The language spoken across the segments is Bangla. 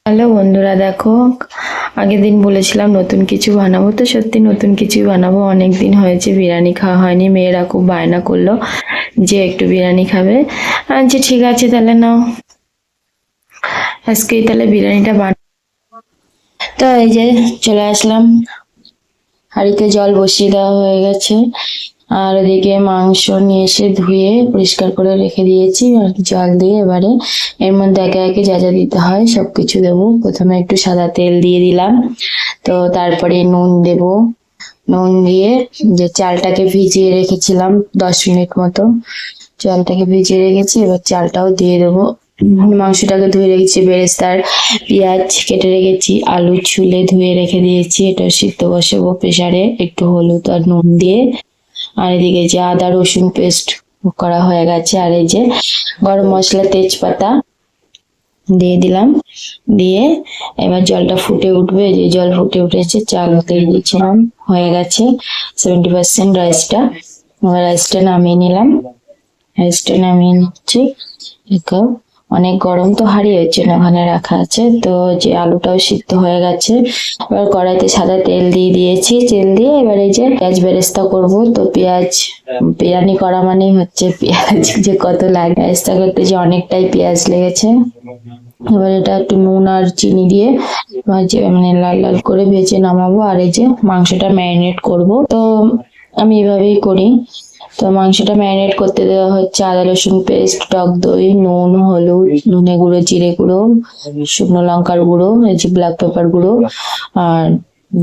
হ্যালো বন্ধুরা, দেখো আগের দিন বলেছিলাম নতুন কিছু বানাবো, তো সত্যি নতুন কিছুই বানাবো। অনেক দিন হয়েছে বিরিয়ানি খাওয়া হয়নি, মেয়েরা খুব বায়না করলো যে একটু বিরিয়ানি খাবে। যে ঠিক আছে তাহলে নাও, আজকেই তাহলে বিরিয়ানিটা তো এই যে চলে আসলাম, হাঁড়িতে জল বসিয়ে দেওয়া হয়ে গেছে। আর ওদিকে মাংস নিয়ে এসে ধুয়ে পরিষ্কার করে রেখে দিয়েছি আর কি জল দিয়ে। এবারে এর মধ্যে একে একে যা যা দিতে হয় সবকিছু দেবো। প্রথমে একটু সাদা তেল দিয়ে দিলাম, তো তারপরে নুন দেব। নুন দিয়ে যে চালটাকে ভিজিয়ে রেখেছিলাম 10 মিনিট মতো, চালটাকে ভিজিয়ে রেখেছি, এবার চালটাও দিয়ে দেবো। মাংসটাকে ধুয়ে রেখেছি, বেরেস্তার পেঁয়াজ কেটে রেখেছি, আলু ছুলে ধুয়ে রেখে দিয়েছি। এটা সিদ্ধ বসাবো প্রেসারে একটু হলুদ আর নুন দিয়ে। আর এদিকে যে আদা রসুন পেস্ট করা হয়ে গেছে, আর এই যে গরম মশলা তেজপাতা দিয়ে দিলাম। দিয়ে এবার জলটা ফুটে উঠবে, যে জল ফুটে উঠেছে চাল দিয়ে দিয়েছিলাম, হয়ে গেছে 70% রাইসটা। এবার রাইসটা নামিয়ে নিলাম, রাইসটা নামিয়ে নিচ্ছি। দেখো অনেক গরম তো হাঁড়ি, হচ্ছে না ওখানে রাখা আছে। তো যে আলুটাও সিদ্ধ হয়ে গেছে। এবার কড়াইতে সাদা তেল দিয়ে দিয়েছি, তেল দিয়ে এবার এই যে পেঁয়াজ বেরেস্তা করব। তো পেঁয়াজ, বিরিয়ানি করা মানেই হচ্ছে পেঁয়াজ যে কত লাগে, বেরেস্তা করতে যে অনেকটাই পেঁয়াজ লেগেছে। এবার এটা একটু নুন আর চিনি দিয়ে ভাজে, মানে লাল লাল করে ভেজে নামাবো। আর এই যে মাংসটা ম্যারিনেট করব, তো আমি এভাবেই করি। তো মাংসটা ম্যারিনেট করতে দেওয়া হচ্ছে আদা রসুন পেস্ট, টক দই, নুন, হলুদ, ধনে গুঁড়ো, জিরে গুঁড়ো, শুকনো লঙ্কার গুঁড়ো, এই যে ব্ল্যাক পেপার গুঁড়ো, আর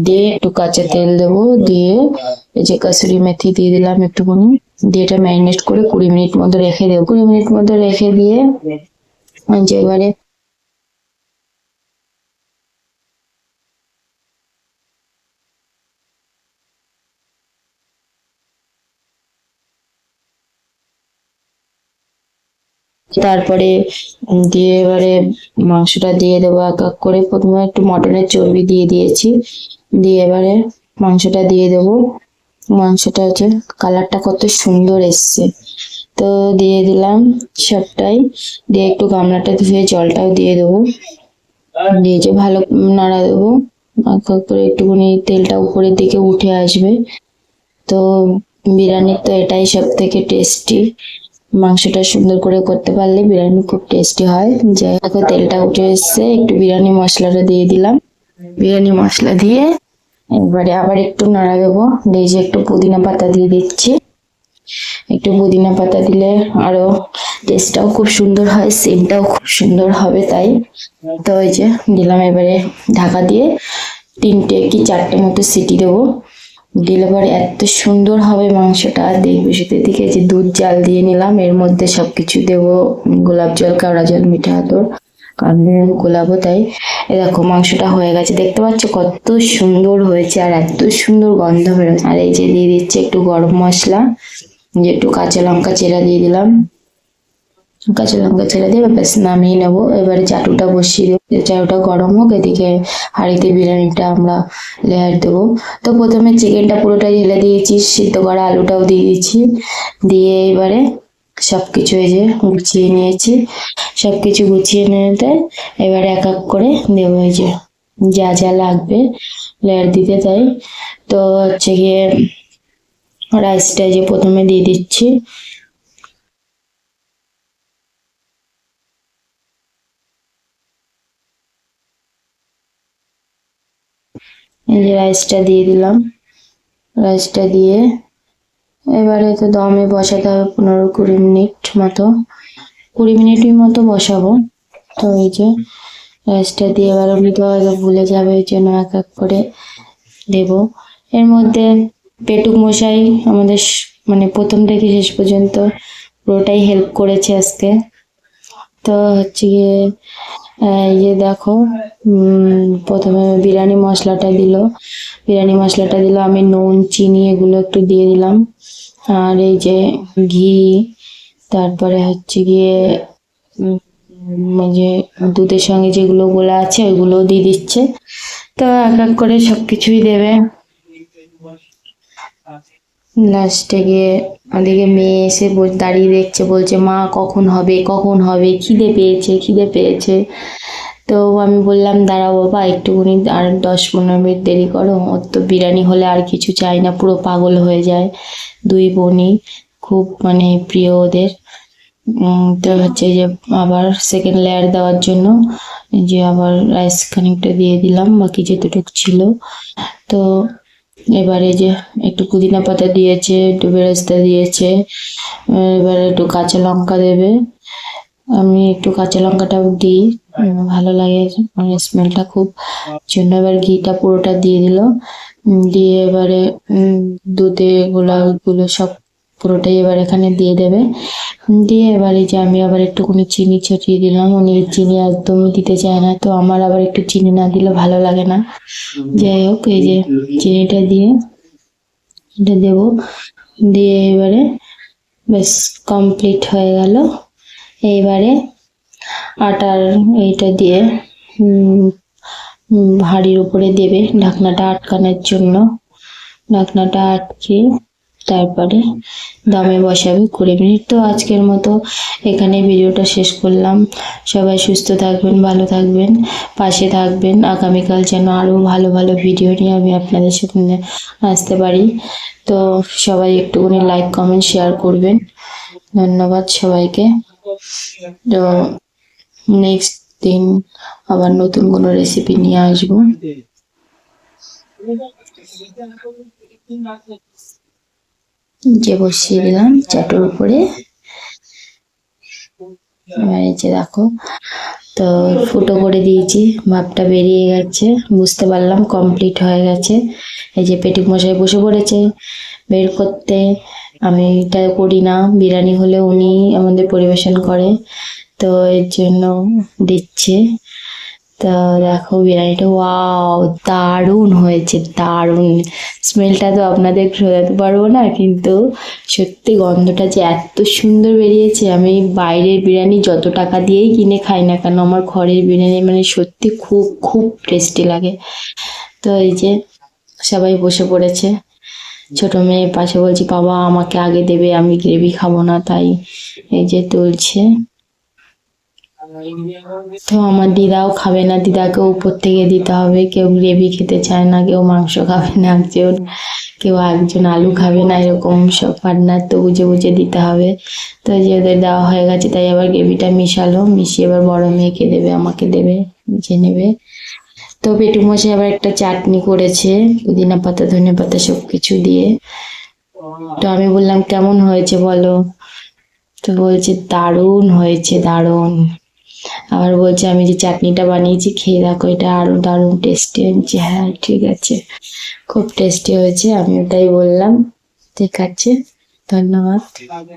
দিয়ে একটু কাঁচা তেল দেবো। দিয়ে এই যে কাসুরি মেথি দিয়ে দিলাম একটুখানি, দিয়ে এটা ম্যারিনেট করে 20 মিনিট মতো রেখে দেবো। 20 মিনিট মতো রেখে দিয়ে যে এবারে তারপরে দিয়ে এবারে মাংসটা দিয়ে দেবো এক এক করে। প্রথমে একটু মটনের চর্বি দিয়ে দিয়েছি, দিয়ে এবারে মাংসটা দিয়ে দেবো। মাংসটা হচ্ছে কালারটা কত সুন্দর এসছে, তো দিয়ে দিলাম সবটাই। দিয়ে একটু গামলাটা ধুয়ে জলটাও দিয়ে দেবো, দিয়ে যে ভালো নাড়া দেবো। এক এক করে একটুখানি তেলটা উপরের দিকে উঠে আসবে। তো বিরিয়ানির তো এটাই সব থেকে টেস্টি, মাংসটা সুন্দর করে করতে পারলে বিরিয়ানি খুব টেস্টি হয়। যাই হোক তেলটা উঠে এসছে, একটু বিরিয়ানি মশলাটা দিয়ে দিলাম। বিরিয়ানি মশলা দিয়ে এবারে আবার একটু নাড়া দেবো, দিয়ে যে একটু পুদিনা পাতা দিয়ে দিচ্ছি। একটু পুদিনা পাতা দিলে আরো টেস্টটাও খুব সুন্দর হয়, সেন্টটাও খুব সুন্দর হবে। তাই তো ওই যে দিলাম। এবারে ঢাকা দিয়ে 3টে কি 4টে মতো সিটি দেবো। দিলে পরে এত সুন্দর হবে মাংসটা, দেখবে সেটার দিকে। যে দুধ জাল দিয়ে নিলাম, এর মধ্যে সবকিছু দেবো, গোলাপ জল, কেওড়া জল, মিঠা আতর, কারণ গোলাপও। তাই এ দেখো মাংসটা হয়ে গেছে, দেখতে পাচ্ছ কত সুন্দর হয়েছে আর এত সুন্দর গন্ধ বেরোচ্ছে। আর এই যে দিয়ে দিচ্ছে একটু গরম মশলা, যে একটু কাঁচা লঙ্কা চেরা দিয়ে দিলাম। কাঁচা লঙ্কা ছেড়ে দিয়ে ব্যাস নামিয়ে নেবো। এবারে চাটুটা বসিয়ে দেবো, চাটুটা গরম হোক, এদিকে হাঁড়িতে বিরিয়ানিটা আমরা লেয়ার দেবো। তো প্রথমে চিকেনটা পুরোটাই ঢেলে দিয়েছি, সিদ্ধ করা আলুটাও দিয়ে দিয়েছি। দিয়ে এবারে সবকিছু এই যে গুছিয়ে নিয়েছি, সবকিছু গুছিয়ে নিতে এবারে এক এক করে দেবো। এই যে যা যা লাগবে লেয়ার দিতে। তাই তো হচ্ছে গিয়ে রাইসটা যে প্রথমে দিয়ে দিচ্ছি। এই যে রাইসটা দিয়ে দিলাম, রাইসটা দিয়ে এবারে তো দমে বসাতে হবে 15-20 মিনিট মতো, 20 মিনিটের মতো বসাবো। তো এই যে রাইসটা দিয়ে এবার উনি তো হয়তো ভুলে যাবে, ওই জন্য এক এক করে দেবো। এর মধ্যে পেটুক মশাই আমাদের মানে প্রথম থেকে শেষ পর্যন্ত পুরোটাই হেল্প করেছে আজকে। তো হচ্ছে গিয়ে এই যে দেখো, প্রথমে বিরিয়ানি মশলাটা দিল, বিরিয়ানি মশলাটা দিল, আমি নুন চিনি এগুলো একটু দিয়ে দিলাম। আর এই যে ঘি, তারপরে হচ্ছে গিয়ে যে দুধের সঙ্গে যেগুলো গোলা আছে ওইগুলো দিয়ে দিচ্ছে। তো এক এক করে সবকিছুই দেবে। লাস্টে গিয়ে ওদিকে মেয়ে এসে দাঁড়িয়ে দেখছে, বলছে মা কখন হবে, কখন হবে, খিদে পেয়েছে, খিদে পেয়েছে। তো আমি বললাম দাঁড়াও বাবা একটুখানি আর 10-15 মিনিট দেরি করো, ওর তো বিরিয়ানি হলে আর কিছু চাই না, পুরো পাগল হয়ে যায়। দুই বোনই খুব মানে প্রিয় ওদের। তো হচ্ছে যে আবার সেকেন্ড লেয়ার দেওয়ার জন্য যে আবার রাইস খানিকটা দিয়ে দিলাম, বাকি যেটুকু ছিল। তো এবারে যে একটু পুদিনা পাতা দিয়েছে, একটু বেরেস্তা দিয়েছে, এবারে একটু কাঁচা লঙ্কা দেবে। আমি একটু কাঁচা লঙ্কাটাও দিই, ভালো লাগে মানে স্মেলটা খুব, জন্য এবার ঘিটা পুরোটা দিয়ে দিল। দিয়ে এবারে দুধে গোলাগুলো সব পুরোটাই এবার এখানে দিয়ে দেবে। দিয়ে এবারে যে আমি আবার একটুখানি চিনি ছিটিয়ে দিলাম, উনি চিনি একদমই দিতে চায় না, তো আমার আবার একটু চিনি না দিলে ভালো লাগে না। যাই হোক, এই যে চিনিটা দিয়ে এটা দেবো, দিয়ে এবারে বেশ কমপ্লিট হয়ে গেল। এইবারে আটার এইটা দিয়ে হাঁড়ির উপরে দেবে ঢাকনাটা আটকানোর জন্য। ঢাকনাটা আটকে তারপরে দমে বসাবে 20 মিনিট। তো আজকের মতো এখানে ভিডিওটা শেষ করলাম। সবাই সুস্থ থাকবেন, ভালো থাকবেন, পাশে থাকবেন। আগামীকাল যেন আরো ভালো ভালো ভিডিও নিয়ে আমি আপনাদের সামনে আসতে পারি। তো সবাই একটুখানি লাইক কমেন্ট শেয়ার করবেন। ধন্যবাদ সবাইকে। তো নেক্সট দিন আবার নতুন কোনো রেসিপি নিয়ে আসবো। যে বসিয়ে দিলাম চাটুর উপরে। এবার এই যে দেখো, তো ফুটো করে দিয়েছি, ভাপটা বেরিয়ে গেছে, বুঝতে পারলাম কমপ্লিট হয়ে গেছে। এই যে পেটুক মশাই বসে পড়েছে বের করতে। আমি এটা করি না, বিরিয়ানি হলে উনি আমাদের পরিবেশন করে, তো এর জন্য দিচ্ছে। তো দেখো বিরিয়ানিটা, ওয়াও দারুণ হয়েছে, দারুণ। স্মেলটা তো আপনাদের শোনাতে পারবো না, কিন্তু সত্যি গন্ধটা যে এত সুন্দর বেরিয়েছে। আমি বাইরের বিরিয়ানি যত টাকা দিয়েই কিনে খাই না কেন, আমার ঘরের বিরিয়ানি মানে সত্যি খুব খুব টেস্টি লাগে। তো এই যে সবাই বসে পড়েছে। ছোট মেয়ে পাশে বলছি বাবা আমাকে আগে দেবে, আমি গ্রেভি খাবো না, তাই এই যে তুলছে। তো আমার দিদাও খাবে না, দিদাকে উপর থেকে দিতে হবে। কেউ গ্রেভি খেতে চায় না, কেউ মাংস খাবে না, কেউ একজন আলু খাবে না, এরকম সব পার্টনার তো বুঝে বুঝে দিতে হবে। তো যে ওদের দেওয়া হয়ে গেছে, তাই আবার গ্রেভিটা মিশালো, মিশিয়ে এবার বড় মেয়েকে দেবে, আমাকে দেবে, যে নেবে। তো পেটুক মশাই আবার একটা চাটনি করেছে, পুদিনা পাতা ধনে পাতা সবকিছু দিয়ে। তো আমি বললাম কেমন হয়েছে বলো, তো বলছে দারুণ হয়েছে, দারুণ। আবার বলছে আমি যে চাটনিটা বানিয়েছি খেয়ে দেখো, এটা আরো দারুণ টেস্টি। আমি বলছি হ্যাঁ ঠিক আছে, খুব টেস্টি হয়েছে। আমি ওটাই বললাম, ঠিক আছে, ধন্যবাদ।